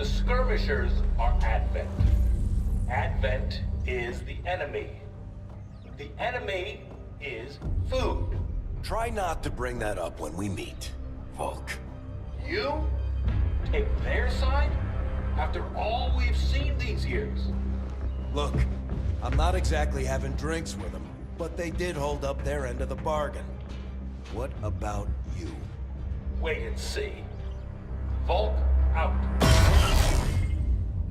The skirmishers are Advent. Advent is the enemy. The enemy is food. Try not to bring that up when we meet, Volk. You take their side after all we've seen these years. Look, I'm not exactly having drinks with them, but they did hold up their end of the bargain. What about you? Wait and see. Volk out.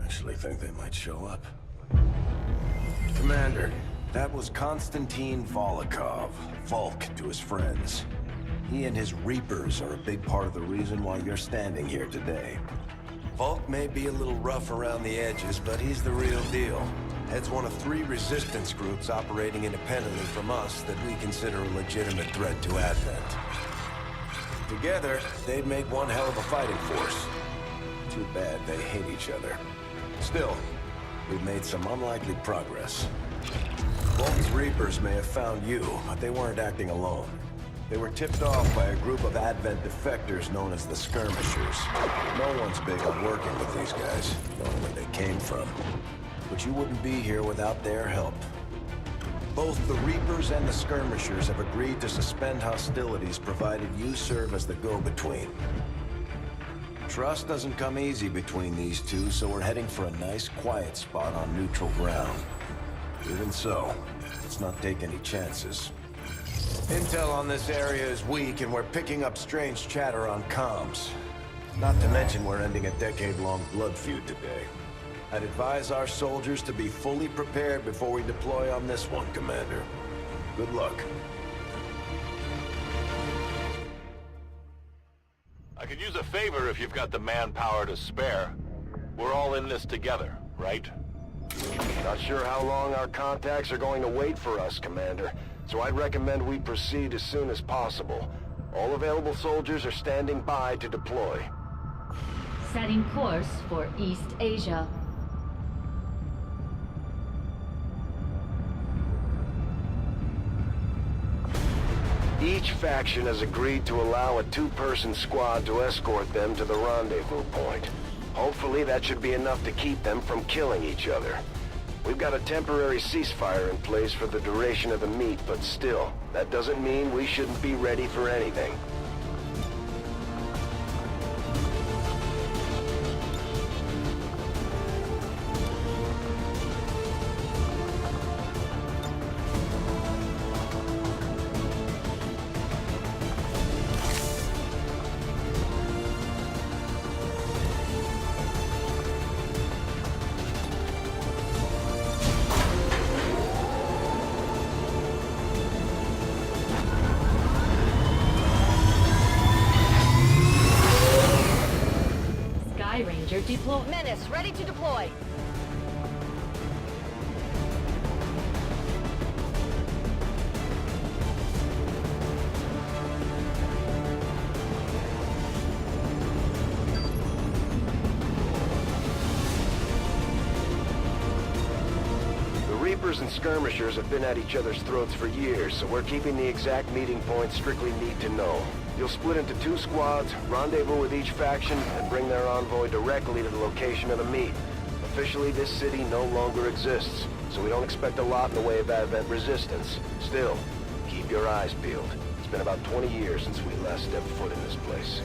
Actually think they might show up. Commander, that was Konstantin Volokov, Volk to his friends. He and his Reapers are a big part of the reason why you're standing here today. Volk may be a little rough around the edges, but he's the real deal. Heads one of 3 resistance groups operating independently from us that we consider a legitimate threat to Advent. Together, they'd make one hell of a fighting force. Too bad they hate each other. Still, we've made some unlikely progress. Volk's Reapers may have found you, but they weren't acting alone. They were tipped off by a group of Advent defectors known as the Skirmishers. No one's big on working with these guys, knowing where they came from. But you wouldn't be here without their help. Both the Reapers and the Skirmishers have agreed to suspend hostilities provided you serve as the go-between. Trust doesn't come easy between these two, so we're heading for a nice, quiet spot on neutral ground. Even so, let's not take any chances. Intel on this area is weak, and we're picking up strange chatter on comms. Not to mention we're ending a decade-long blood feud today. I'd advise our soldiers to be fully prepared before we deploy on this one, Commander. Good luck. I could use a favor if you've got the manpower to spare. We're all in this together, right? Not sure how long our contacts are going to wait for us, Commander. So I'd recommend we proceed as soon as possible. All available soldiers are standing by to deploy. Setting course for East Asia. Each faction has agreed to allow a 2-person squad to escort them to the rendezvous point. Hopefully that should be enough to keep them from killing each other. We've got a temporary ceasefire in place for the duration of the meet, but still, that doesn't mean we shouldn't be ready for anything. Ranger deploy. Menace, ready to deploy. The Reapers and Skirmishers have been at each other's throats for years, so we're keeping the exact meeting points strictly need to know. You'll split into 2 squads, rendezvous with each faction, and bring their envoy directly to the location of the meet. Officially, this city no longer exists, so we don't expect a lot in the way of Advent resistance. Still, keep your eyes peeled. It's been about 20 years since we last stepped foot in this place.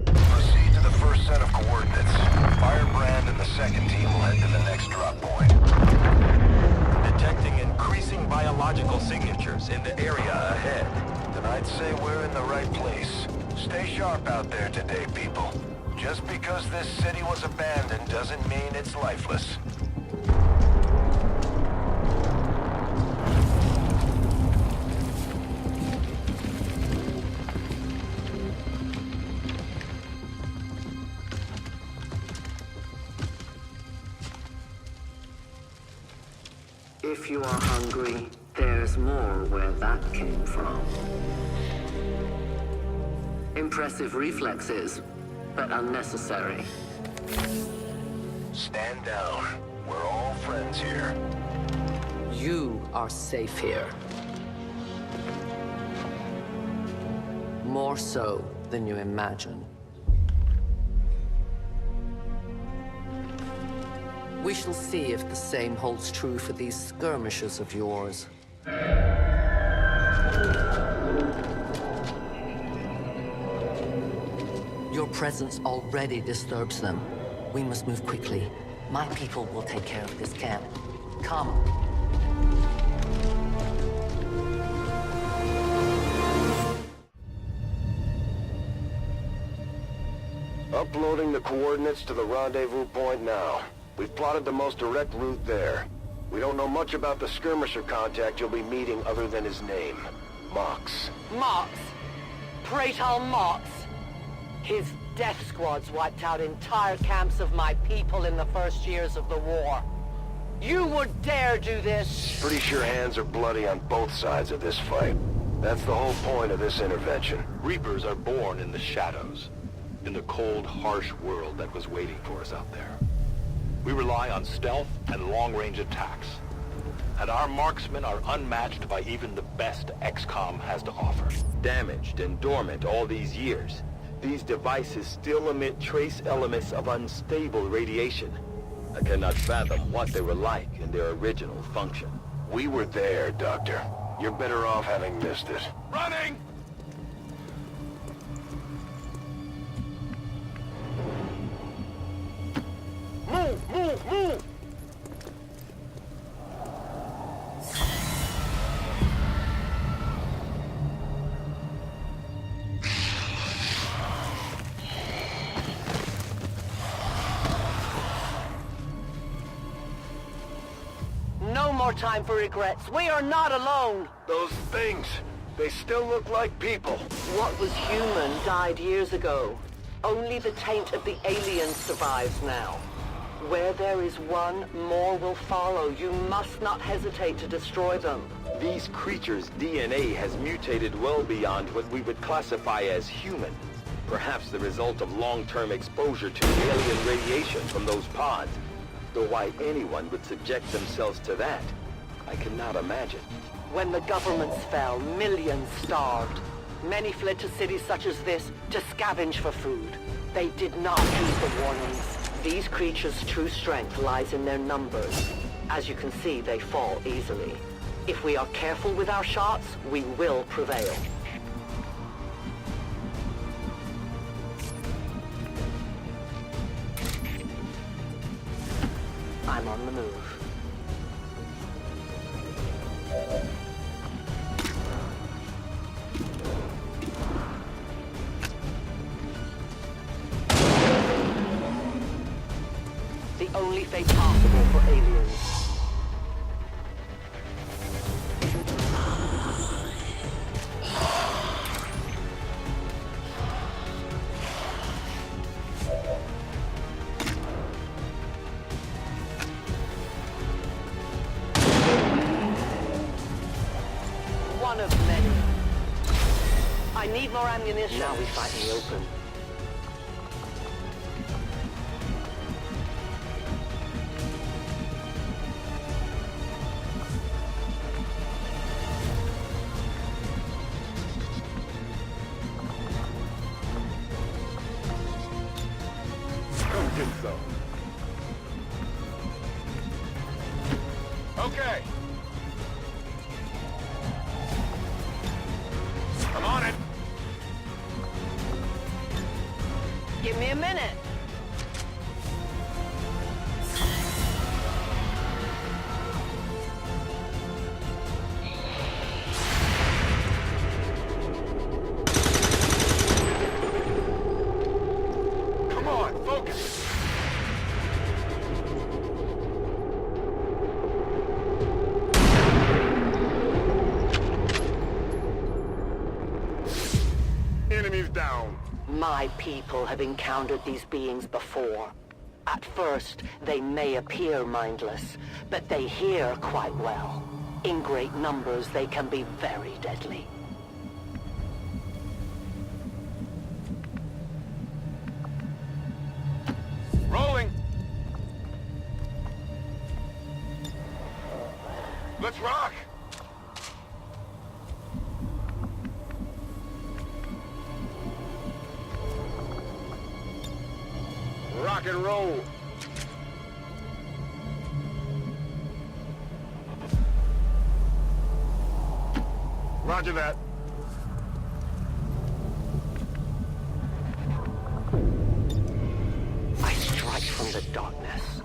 Proceed to the first set of coordinates. Firebrand and the second team will head to the next drop point. Detecting increasing biological signatures in the area ahead. Then I'd say we're in the right place. Stay sharp out there today, people. Just because this city was abandoned doesn't mean it's lifeless. If you are hungry, there's more where that came from. Impressive reflexes, but unnecessary. Stand down. We're all friends here. You are safe here. More so than you imagine. We shall see if the same holds true for these skirmishers of yours. Your presence already disturbs them. We must move quickly. My people will take care of this camp. Come. Uploading the coordinates to the rendezvous point now. We've plotted the most direct route there. We don't know much about the skirmisher contact you'll be meeting other than his name. Mox. Mox? Praetal Mox? His death squads wiped out entire camps of my people in the first years of the war. You would dare do this? Pretty sure hands are bloody on both sides of this fight. That's the whole point of this intervention. Reapers are born in the shadows, in the cold, harsh world that was waiting for us out there. We rely on stealth and long-range attacks, and our marksmen are unmatched by even the best XCOM has to offer. Damaged and dormant all these years, these devices still emit trace elements of unstable radiation. I cannot fathom what they were like in their original function. We were there, Doctor. You're better off having missed it. Running! Move! Move! Move! No more time for regrets. We are not alone. Those things, they still look like people. What was human died years ago. Only the taint of the aliens survives now. Where there is one, more will follow. You must not hesitate to destroy them. These creatures' DNA has mutated well beyond what we would classify as human. Perhaps the result of long-term exposure to alien radiation from those pods. Though why anyone would subject themselves to that, I cannot imagine. When the governments fell, millions starved. Many fled to cities such as this to scavenge for food. They did not heed the warnings. These creatures' true strength lies in their numbers. As you can see, they fall easily. If we are careful with our shots, we will prevail. I'm on the move. The only fate possible for aliens. One of many. I need more ammunition. Now we fight in the open. Don't think so. Okay. I'm on it. Give me a minute. Come on, focus. Enemies down. My people have encountered these beings before. At first, they may appear mindless, but they hear quite well. In great numbers, they can be very deadly. Rolling. Let's rock. rock and roll. Roger that. I strike from the darkness.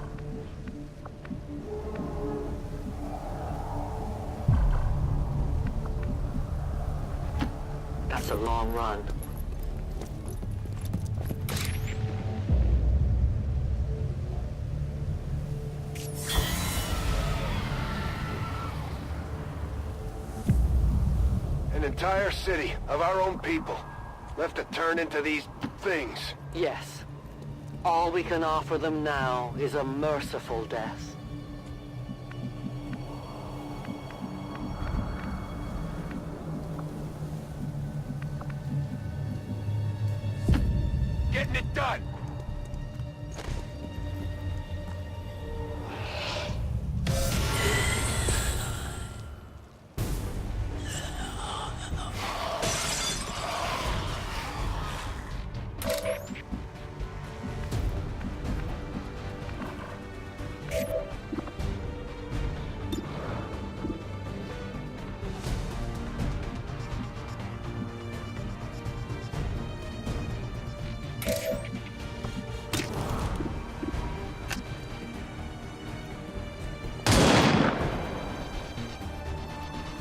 That's a long run. An entire city of our own people left to turn into these things. Yes. All we can offer them now is a merciful death. Getting it done!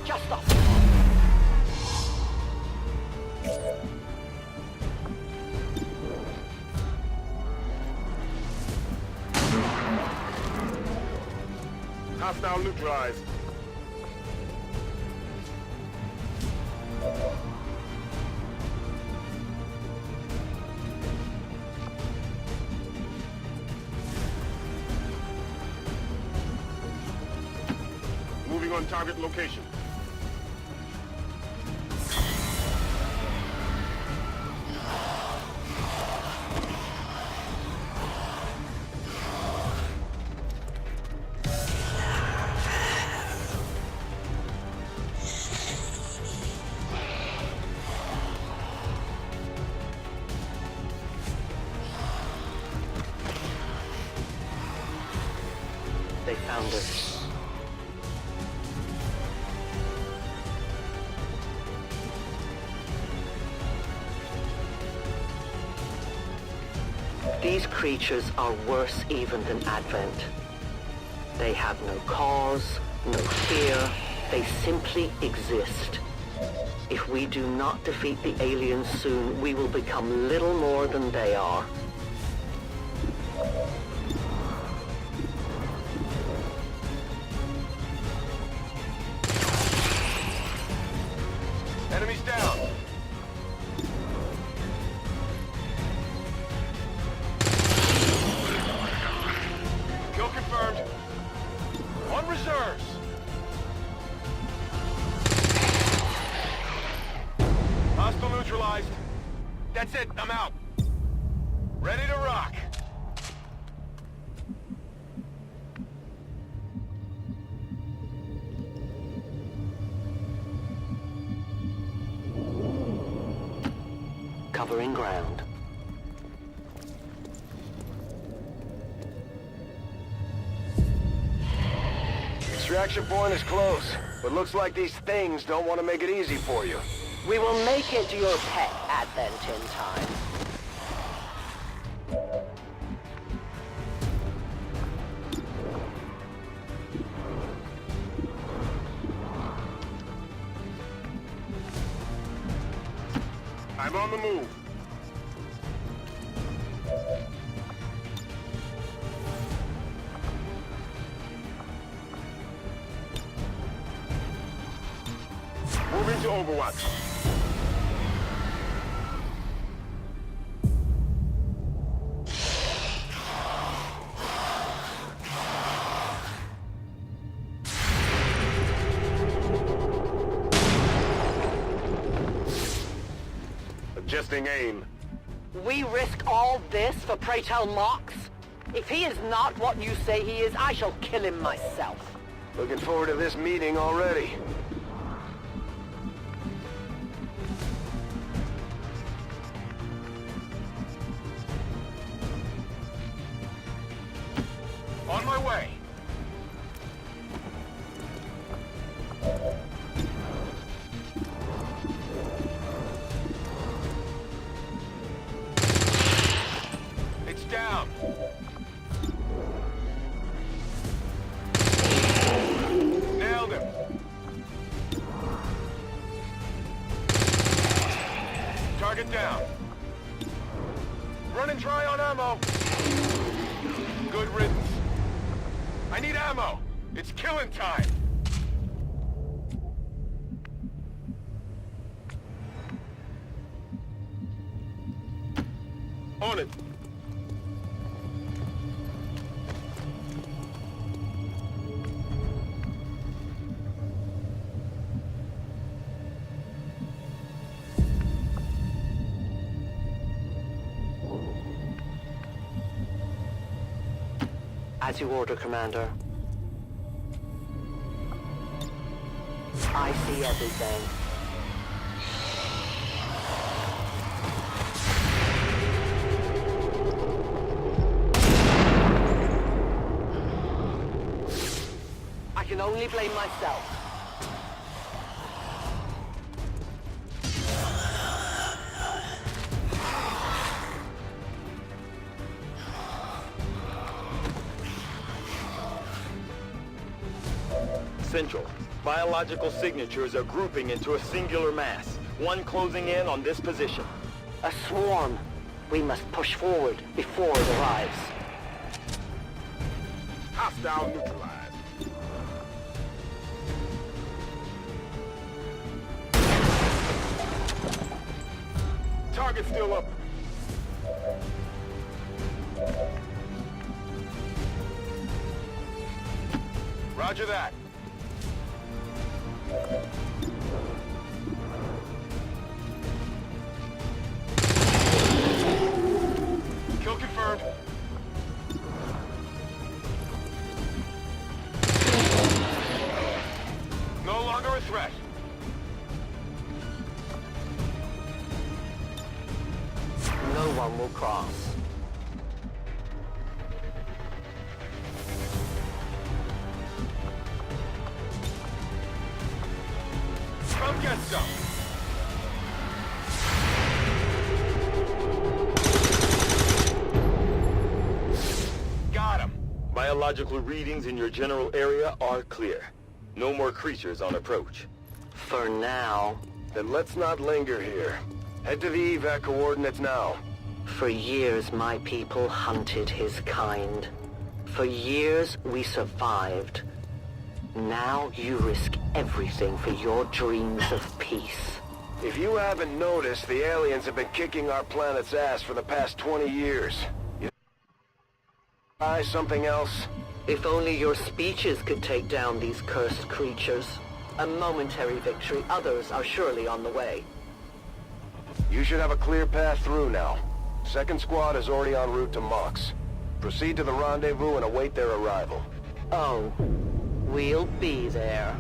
Just off. Hostile neutralized. Moving on target location. They found us. These creatures are worse even than Advent. They have no cause, no fear. They simply exist. If we do not defeat the aliens soon, we will become little more than they are. Enemies down. Kill confirmed. On reserves. Hostile neutralized. That's it, I'm out. Ready to rock. Covering ground. Extraction point is close, but looks like these things don't want to make it easy for you. We will make it your pet Advent in time. I'm on the move. Moving to Overwatch. Adjusting aim. We risk all this for pray tell Mox? If he is not what you say he is, I shall kill him myself. Looking forward to this meeting already. Target down. Running dry on ammo. Good riddance. I need ammo. It's killing time. On it. As you order, Commander. I see everything. I can only blame myself. Central. Biological signatures are grouping into a singular mass, one closing in on this position. A swarm. We must push forward before it arrives. Hostile neutralized. Target still up. Roger that. Kill confirmed. No longer a threat. No one will cross. Come get some. Got him. Biological readings in your general area are clear. No more creatures on approach. For now. Then let's not linger here. Head to the evac coordinates now. For years, my people hunted his kind. For years, we survived. Now you risk everything for your dreams of peace. If you haven't noticed, the aliens have been kicking our planet's ass for the past 20 years. You try something else? If only your speeches could take down these cursed creatures. A momentary victory, others are surely on the way. You should have a clear path through now. Second squad is already en route to Mox. Proceed to the rendezvous and await their arrival. Oh, we'll be there.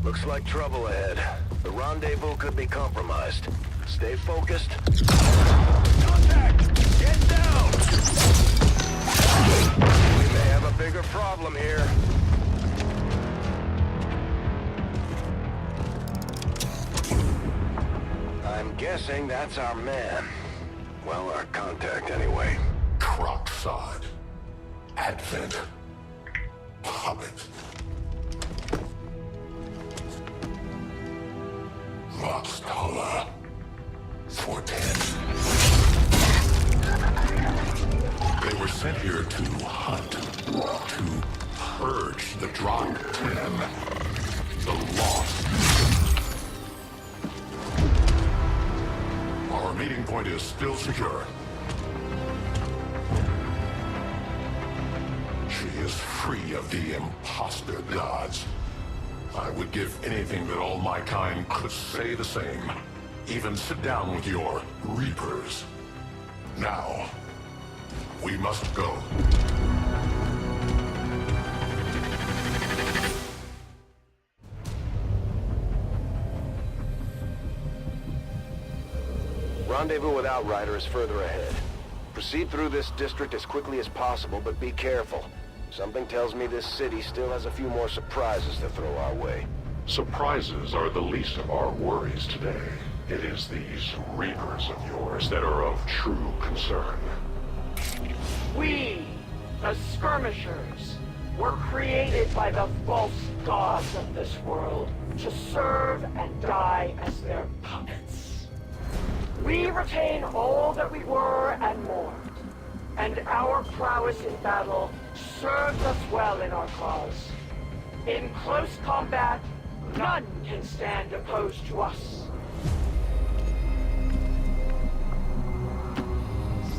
Looks like trouble ahead. The rendezvous could be compromised. Stay focused. Contact! Get down! We may have a bigger problem here. I'm guessing that's our man. Well, our contact anyway. Crocksod. Advent. Puppet. Roxtala. 410. They were sent here to hunt, to purge the Drop 10, the lost. Our meeting point is still secure. She is free of the imposter gods. I would give anything that all my kind could say the same. Even sit down with your Reapers. Now, we must go. Rendezvous with Outrider is further ahead. Proceed through this district as quickly as possible, but be careful. Something tells me this city still has a few more surprises to throw our way. Surprises are the least of our worries today. It is these Reapers of yours that are of true concern. We, the Skirmishers, were created by the false gods of this world to serve and die as their puppets. We retain all that we were and more, and our prowess in battle serves us well in our cause. In close combat, none can stand opposed to us.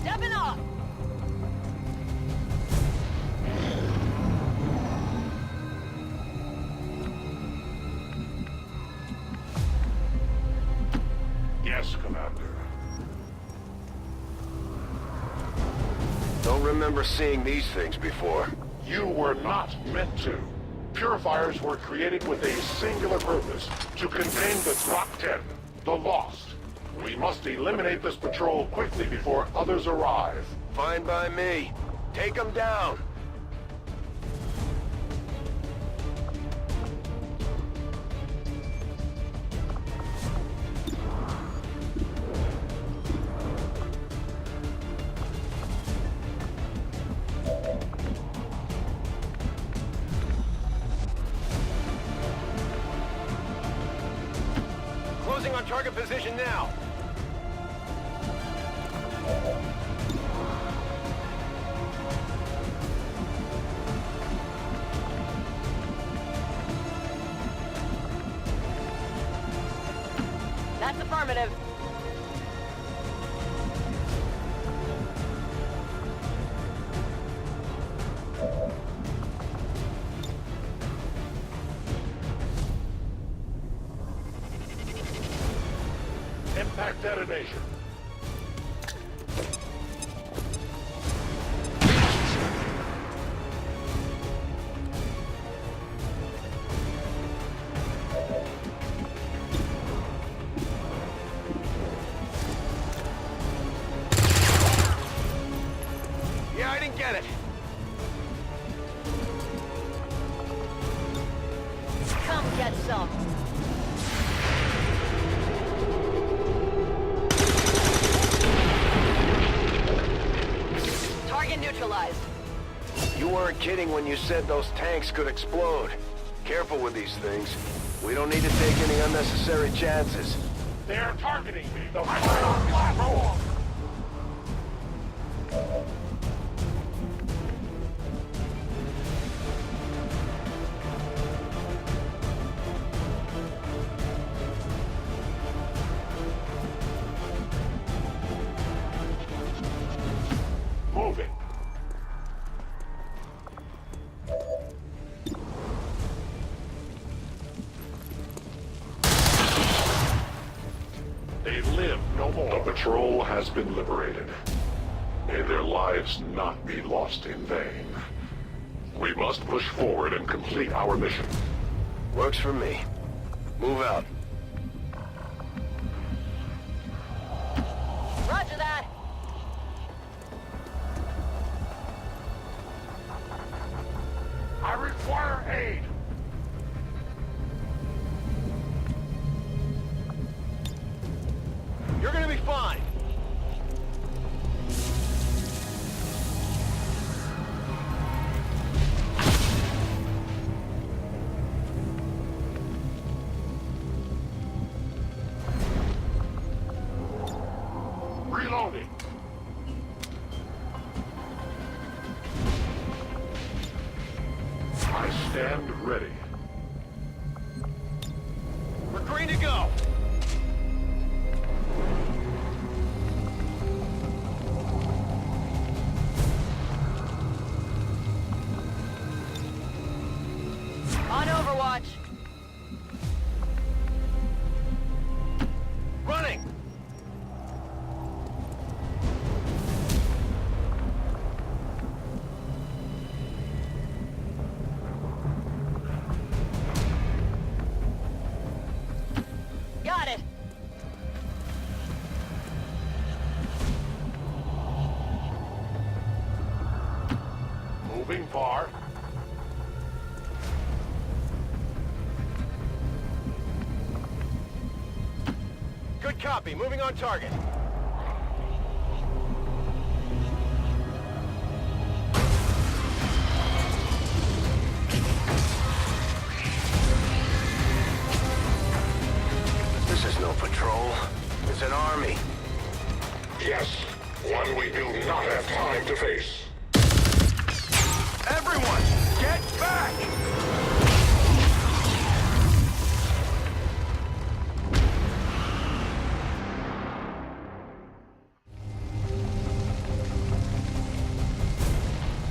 Stepping up! Yes, Commander. Don't remember seeing these things before. You were not meant to. Purifiers were created with a singular purpose, to contain the Drop 10, the Lost. We must eliminate this patrol quickly before others arrive. Fine by me. Take them down. Closing on target position now. That's affirmative. Impact detonation. Yeah, I didn't get it. Come get some. Target neutralized. You weren't kidding when you said those tanks could explode. Careful with these things. We don't need to take any unnecessary chances. They're targeting me. The platform. Moving. They live no more. The patrol has been liberated. May their lives not be lost in vain. We must push forward and complete our mission. Works for me. Move out. Roger that. I require aid. You're gonna be fine. Reloading. I stand ready. We're green to go. On Overwatch. Good copy. Moving on target. This is no patrol. It's an army. Yes, one we do not have time to face. Everyone, get back!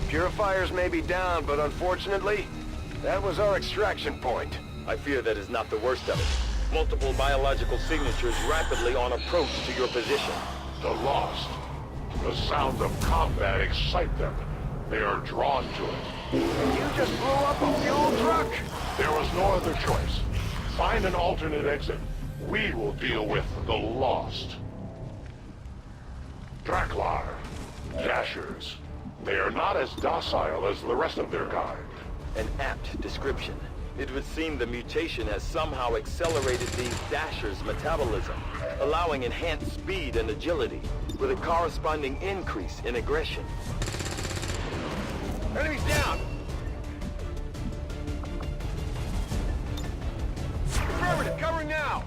Purifiers may be down, but unfortunately, that was our extraction point. I fear that is not the worst of it. Multiple biological signatures rapidly on approach to your position. The Lost. The sounds of combat excite them. They are drawn to it. You just blew up a fuel truck! There was no other choice. Find an alternate exit. We will deal with the Lost. Draklar. Dashers. They are not as docile as the rest of their kind. An apt description. It would seem the mutation has somehow accelerated these Dashers' metabolism, allowing enhanced speed and agility, with a corresponding increase in aggression. Enemies down! Affirmative, covering now!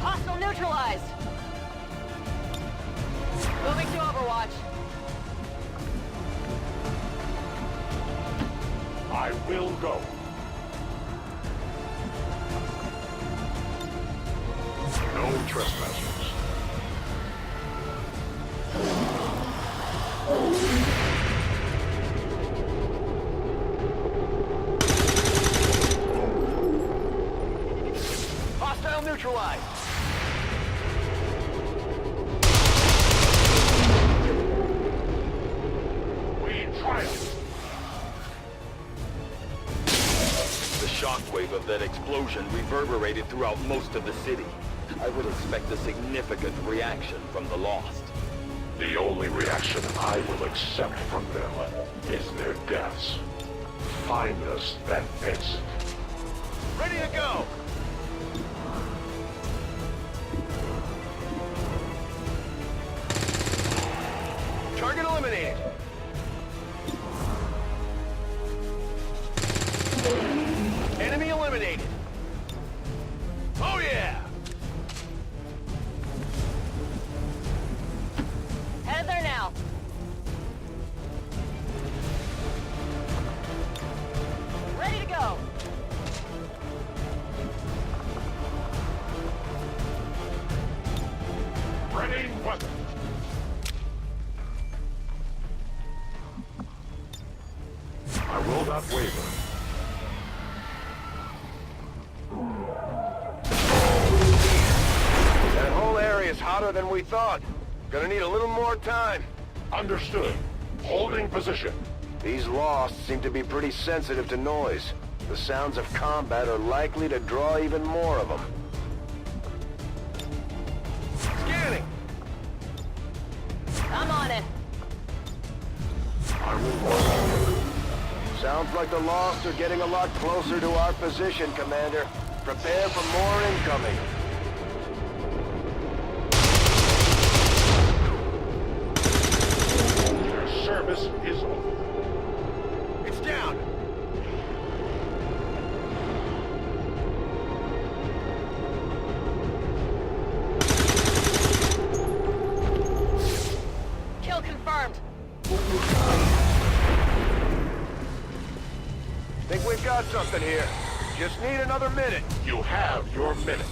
Hostile neutralized! Moving to Overwatch. I will go. No trespassers. Hostile neutralized! We triumph. The shockwave of that explosion reverberated throughout most of the city. I would expect a significant reaction from the Lost. The only reaction I will accept from them is their deaths. Find us that exit. Ready to go! Target eliminated! Enemy eliminated! Oh yeah! Headed there now. Ready to go. Ready weapon. I will not waver. That whole area is hotter than we thought. Gonna need a little more time. Understood. Holding position. These Lost seem to be pretty sensitive to noise. The sounds of combat are likely to draw even more of them. Scanning! I'm on it. I will work. Sounds like the Lost are getting a lot closer to our position, Commander. Prepare for more incoming. Their service is over. It's down! Kill confirmed. Think we've got something here. Just need another minute. You have your minute.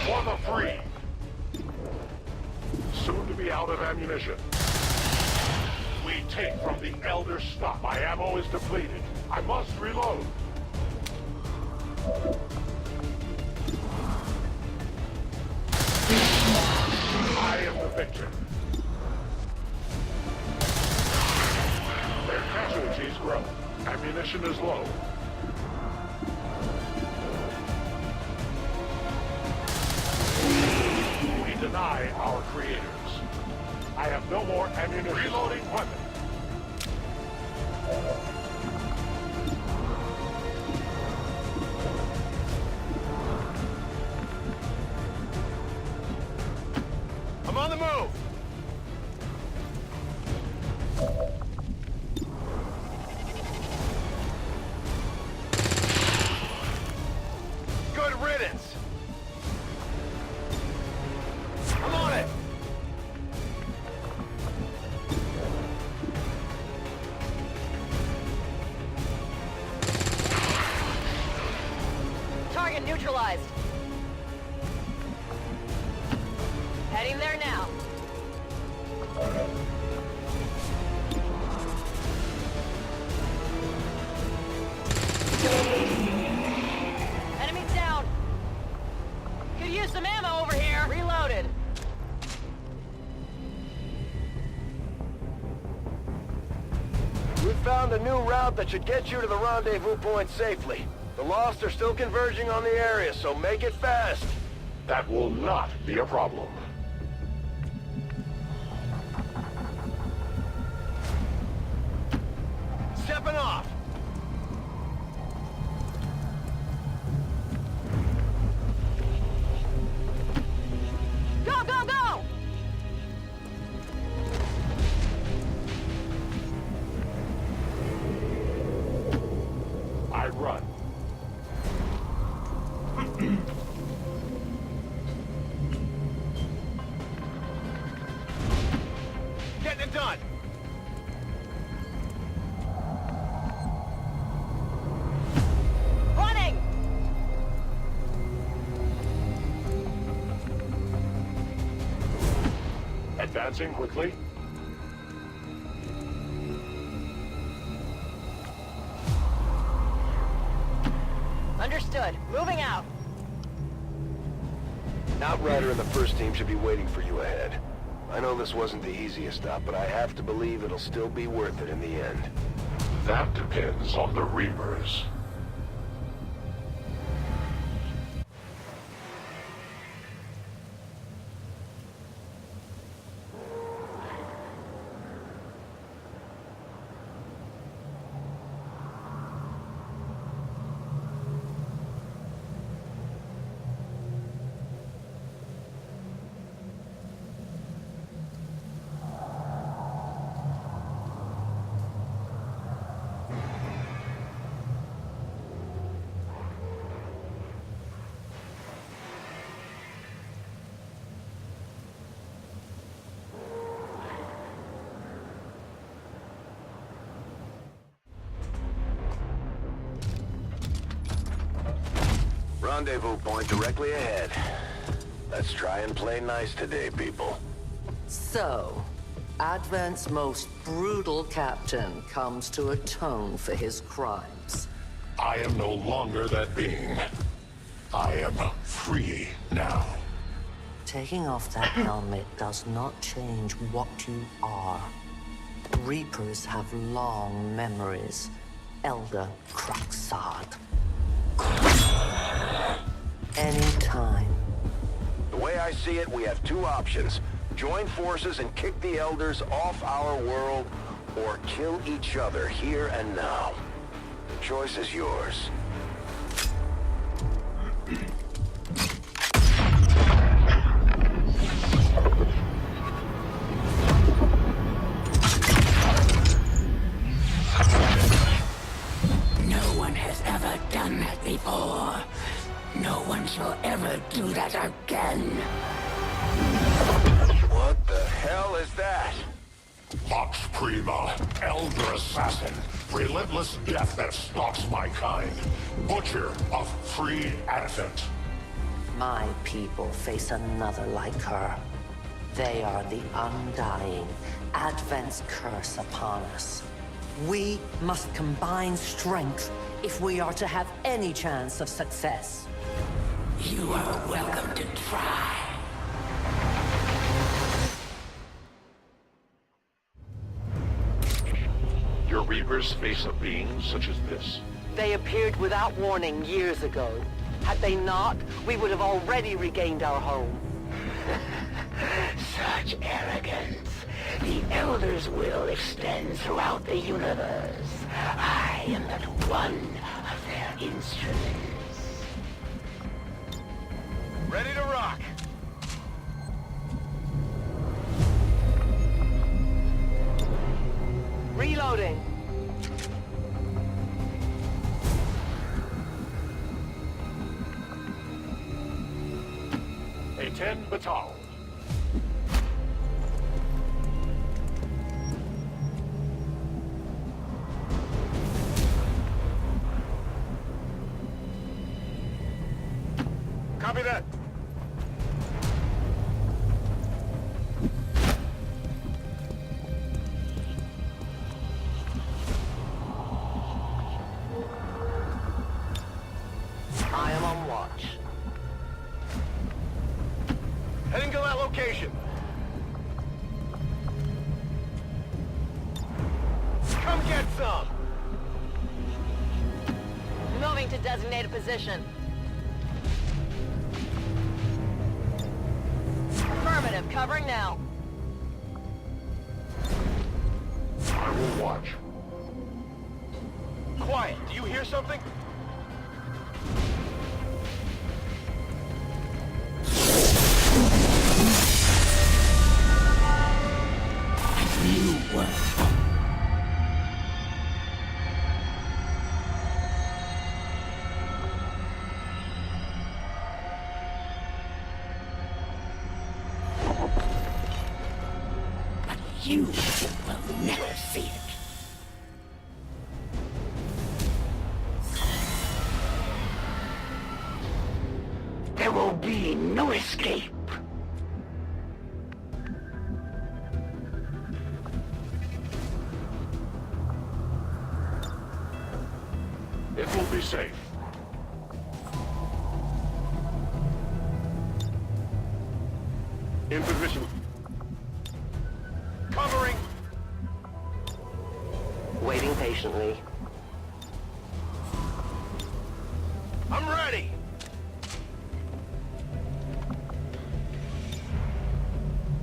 For the free. Soon to be out of ammunition. We take from the Elder stock. My ammo is depleted. I must reload. I am the victor. transmission is low. We deny our creators. I have no more ammunition. Reloading weapon. I'm on the move! Good riddance! I'm on it! Target neutralized. Heading there now. Enemies down. Could use some ammo over here. Reloaded. We found a new route that should get you to the rendezvous point safely. The Lost are still converging on the area, so make it fast. That will not be a problem. Stepping off! Go, go, go! I run. Getting it done! Running! Advancing quickly. Understood. Moving out. Outrider and the first team should be waiting for you ahead. I know this wasn't the easiest stop, but I have to believe it'll still be worth it in the end. That depends on the Reapers. Rendezvous point directly ahead. Let's try and play nice today, people. So, Advent's most brutal captain comes to atone for his crimes. I am no longer that being. I am free now. Taking off that helmet does not change what you are. Reapers have long memories. Elder Cruxard. Anytime. The way I see it, we have two options. Join forces and kick the Elders off our world, or kill each other here and now. The choice is yours. No one has ever done that before. No one shall ever do that again. What the hell is that? Vox Prima, Elder Assassin, relentless death that stalks my kind. Butcher of free Advent. My people face another like her. They are the undying, Advent's curse upon us. We must combine strength if we are to have any chance of success. You are welcome to try. your Reapers face a being such as this? They appeared without warning years ago. Had they not, we would have already regained our home. Such arrogance. The Elder's will extends throughout the universe. I am but one of their instruments. Ready to rock. Reloading. A-10 Batal. Copy that. I am on watch. Heading to that location. Come get some. Moving to designated position. Affirmative, covering now. I will watch. Quiet. Do you hear something? New world. But you will never see it. There will be no escape. It will be safe. In position. Covering. Waiting patiently. I'm ready.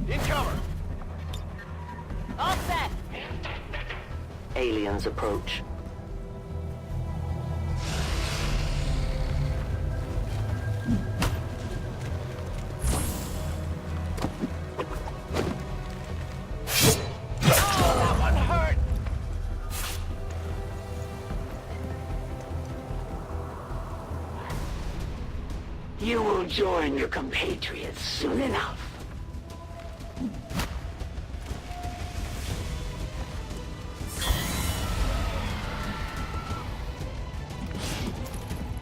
In cover. All set. Aliens approach. You will join your compatriots soon enough.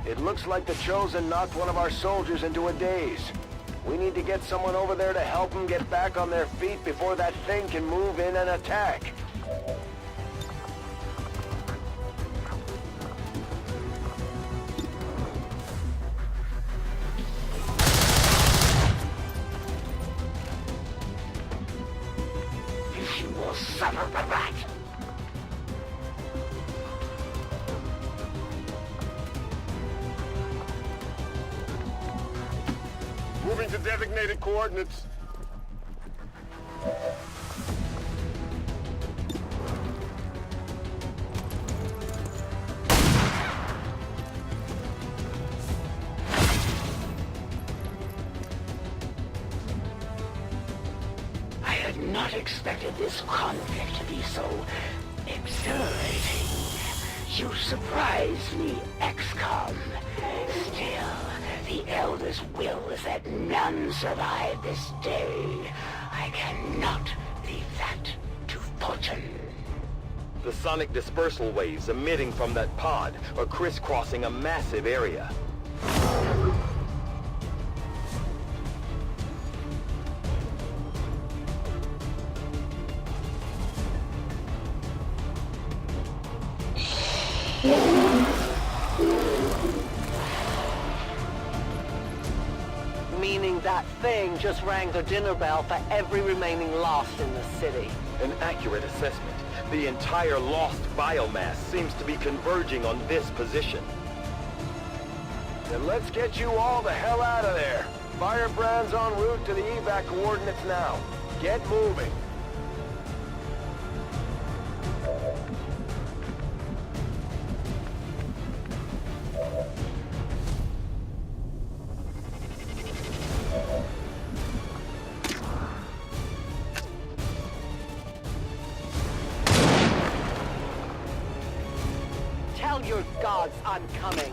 It looks like the Chosen knocked one of our soldiers into a daze. We need to get someone over there to help them get back on their feet before that thing can move in and attack. You will suffer for that. Moving to designated coordinates. I had not expected this conflict to be so exhilarating. You surprised me, XCOM. Still, the Elder's will is that none survive this day. I cannot leave that to fortune. The sonic dispersal waves emitting from that pod are crisscrossing a massive area. Meaning that thing just rang the dinner bell for every remaining lost in the city. An accurate assessment. The entire lost biomass seems to be converging on this position. Then let's get you all the hell out of there. Firebrand's en route to the evac coordinates now. Get moving. Tell your gods I'm coming.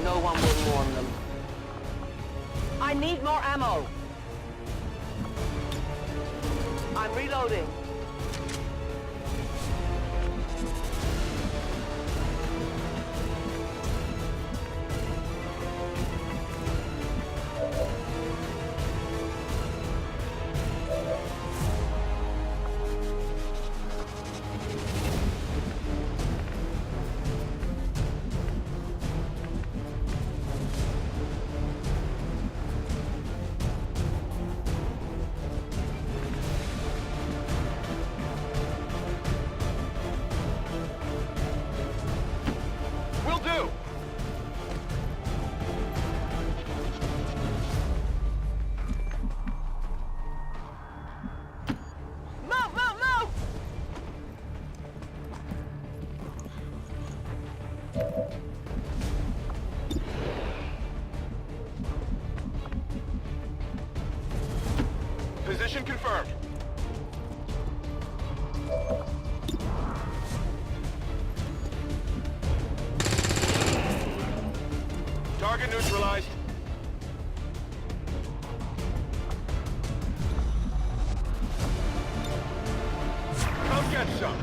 No one will warn them. I need more ammo. I'm reloading. Will do! Move, move, move! Position confirmed. Target neutralized. Come get some.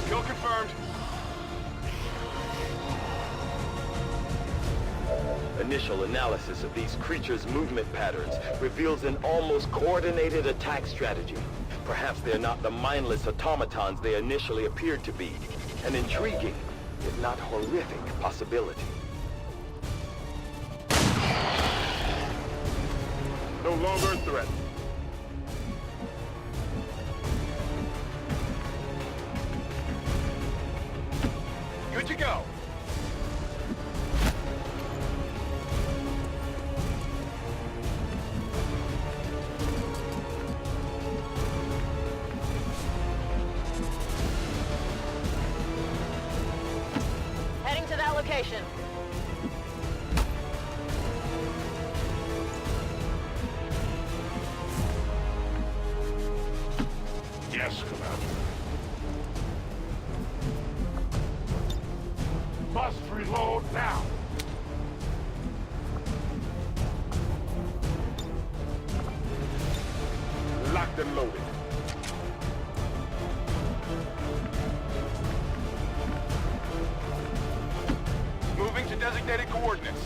Kill confirmed. Initial analysis of these creatures' movement patterns reveals an almost coordinated attack strategy. Perhaps they're not the mindless automatons they initially appeared to be. An intriguing, if not horrific, possibility. No longer a threat. Good to go. Heading to that location. Yes, Commander. Must reload now. Locked and loaded. Moving to designated coordinates.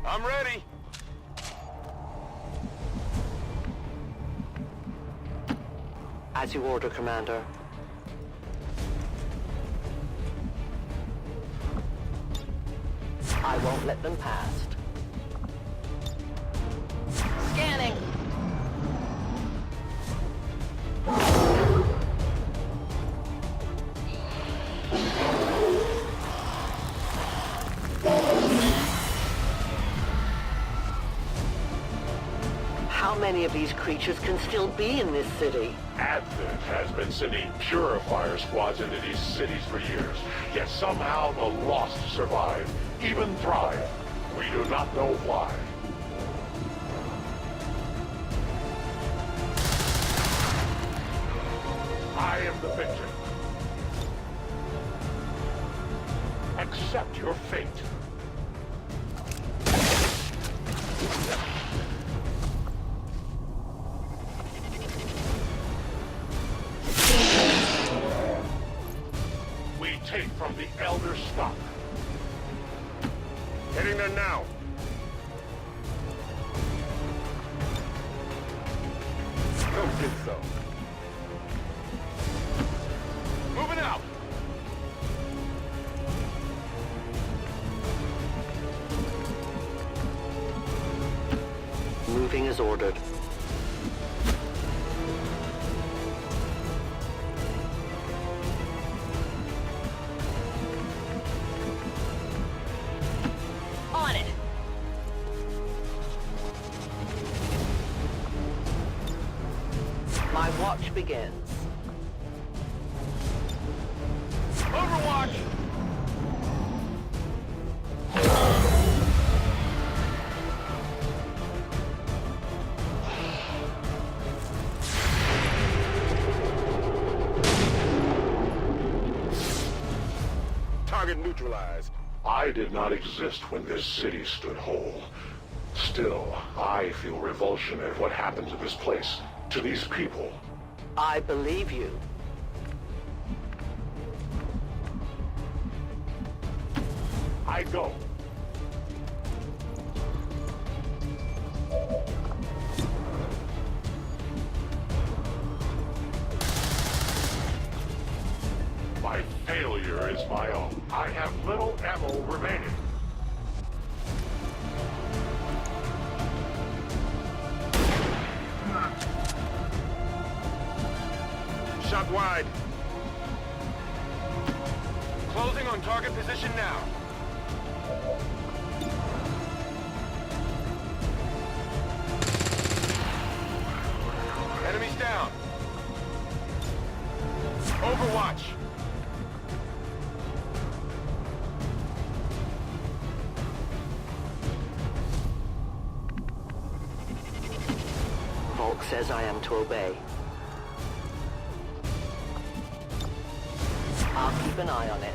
I'm ready. As you order, Commander. I won't let them past. Scanning. How many of these creatures can still be in this city? Advent has been sending purifier squads into these cities for years, yet somehow the Lost survive, even thrive. We do not know why. I am the victim. Accept your fate. We take from the Elder stock. Heading there now. reckon so. Moving out! Moving as ordered. On it! My watch begins. Overwatch! Target neutralized. I did not exist when this city stood whole. Still, I feel revulsion at what happened to this place, to these people. I believe you. I go. My failure is my own. I have little ammo remaining. Shot wide. Closing on target position now. Enemies down. Overwatch. Volk says I am to obey. I'll keep an eye on it.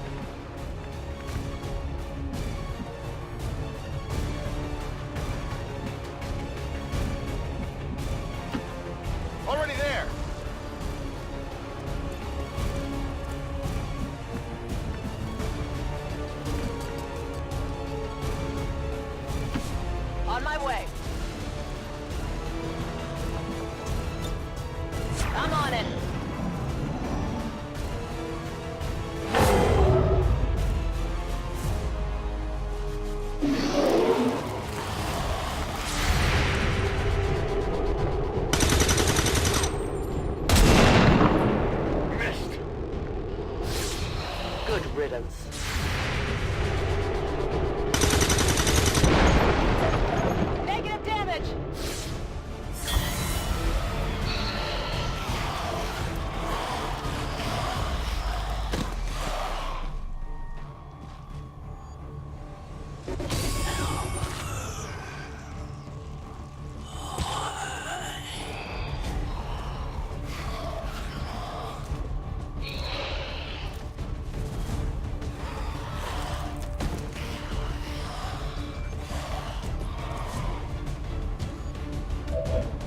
Already there. On my way. I'm on it. Missed. Good riddance. Negative damage!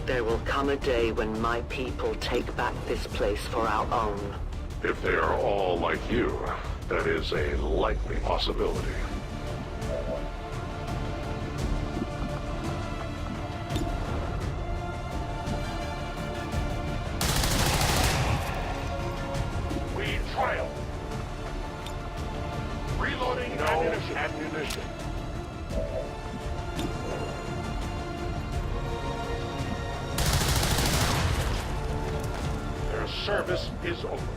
There will come a day when my people take back this place for our own. If they are all like you, that is a likely possibility. We trail. Reloading ammunition. Their service is over.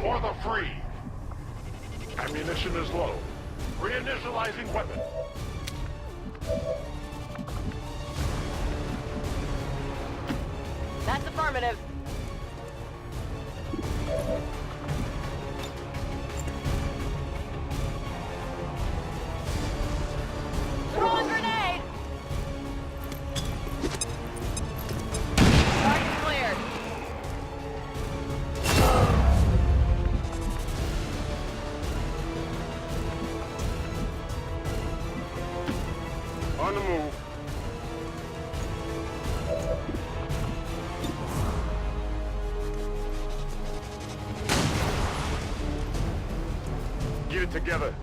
For the free. Ammunition is low. Reinitializing weapon. That's affirmative. Throwing grenade! Target cleared. On the move. Get it together.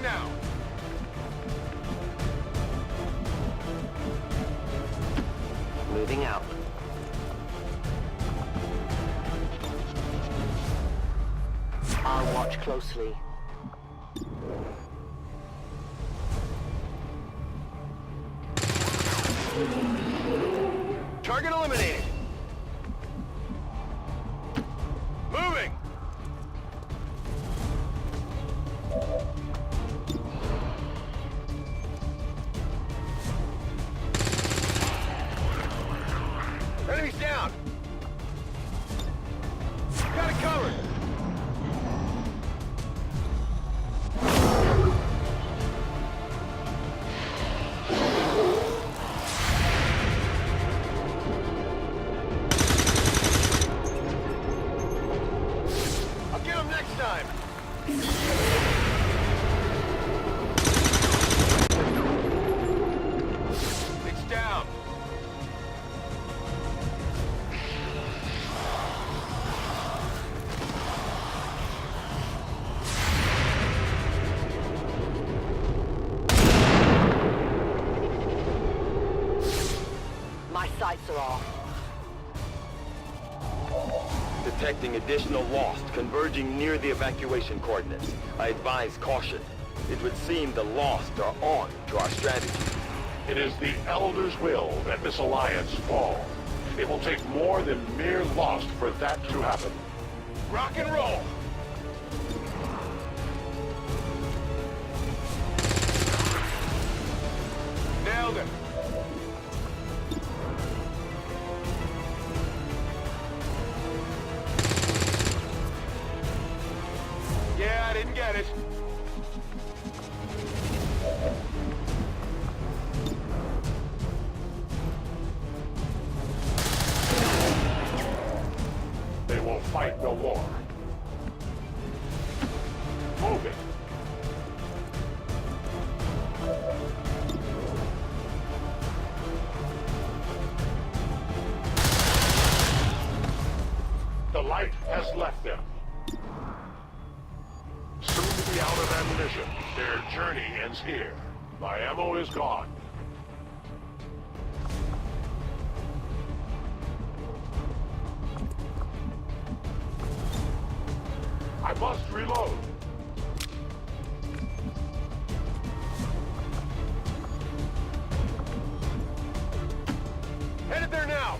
Moving now. Moving out. I'll watch closely. Target eliminated. Moving. Enemies down. Got it covered. I'll get him next time. It's down. My sights are off. Detecting additional Lost converging near the evacuation coordinates. I advise caution. It would seem the Lost are on to our strategy. It is the Elder's will that this alliance fall. It will take more than mere Lost for that to happen. Rock and roll. Nailed it. Yeah, I didn't get it. They will fight no more. Move it! The light has left them. Soon to be out of ammunition. Their journey ends here. My ammo is gone. I must reload. Headed there now.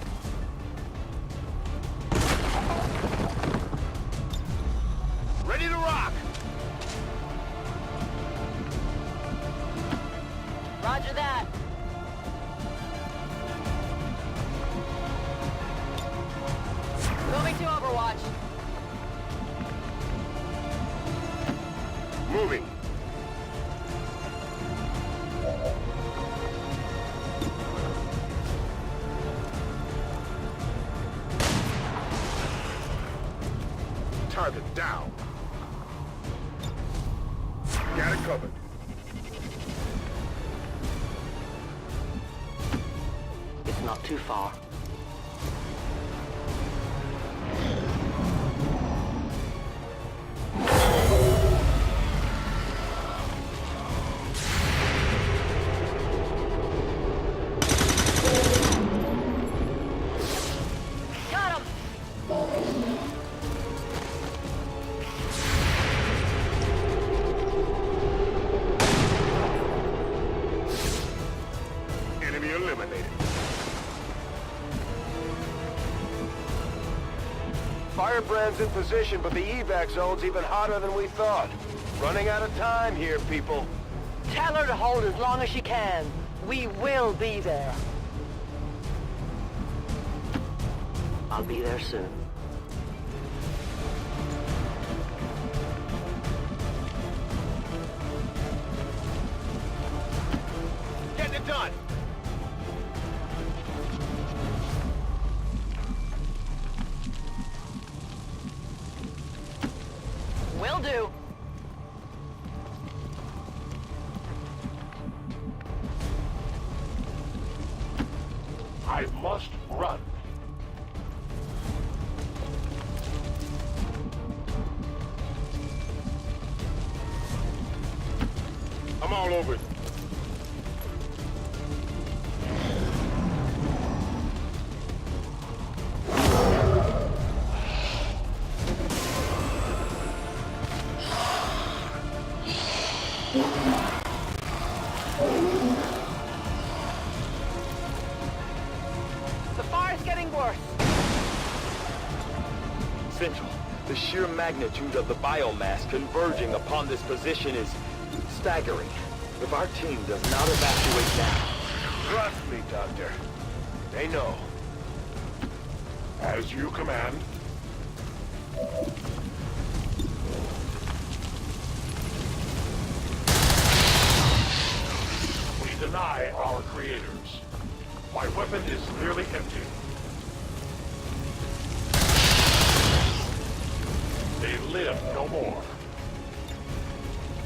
Ready to rock. Roger that. Moving to Overwatch. Moving. Target down. Got it covered. It's not too far. Got him! Enemy eliminated. Firebrand's in position, but the evac zone's even hotter than we thought. Running out of time here, people. Tell her to hold as long as she can. We will be there. I'll be there soon. Getting it done. Will do. I must run. essential. The sheer magnitude of the biomass converging upon this position is staggering. If our team does not evacuate now... Trust me, Doctor. They know. As you command. We deny our creators. My weapon is nearly empty. They live no more.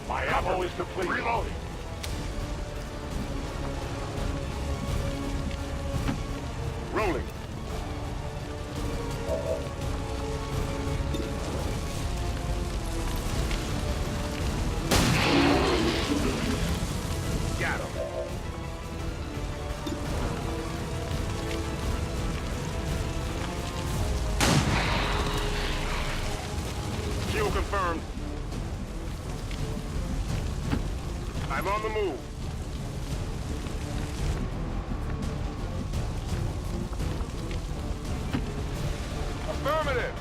My ammo is depleted. Reloading. Rolling. Got him. Kill confirmed. I'm on the move. Affirmative.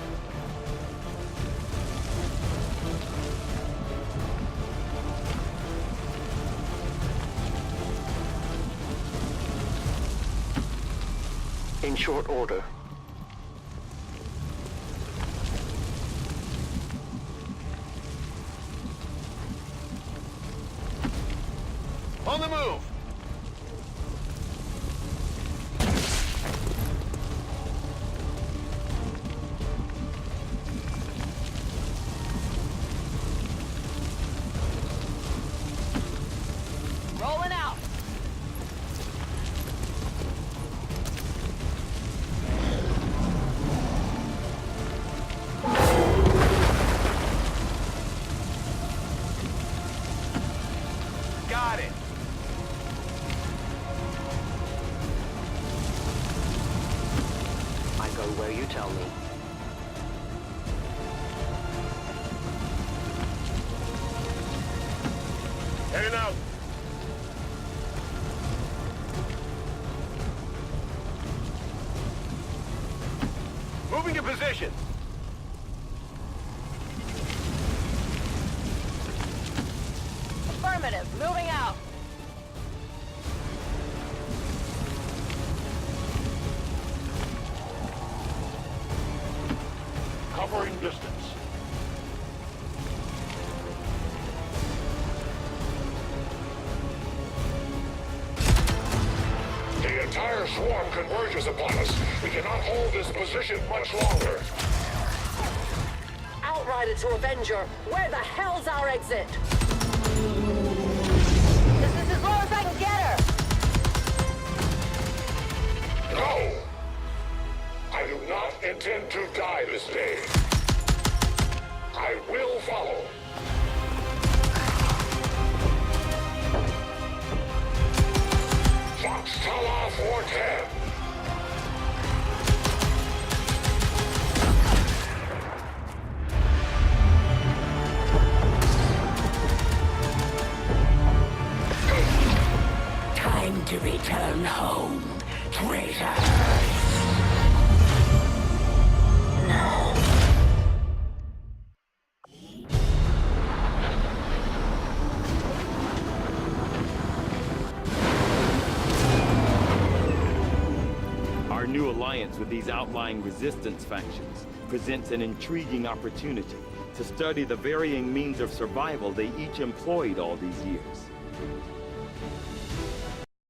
In short order. On the move. Rolling out. Got it. I go where you tell me. Heading out. Moving to position. Affirmative. Moving out. Covering distance. The entire swarm converges upon us. We cannot hold this position much longer. Outrider to Avenger. Where the hell's our exit? This is as low as I can get her. No! I do not intend to die this day. I will follow. Fox Tower 410. Time to return home, traitor. Our new alliance with these outlying resistance factions presents an intriguing opportunity to study the varying means of survival they each employed all these years.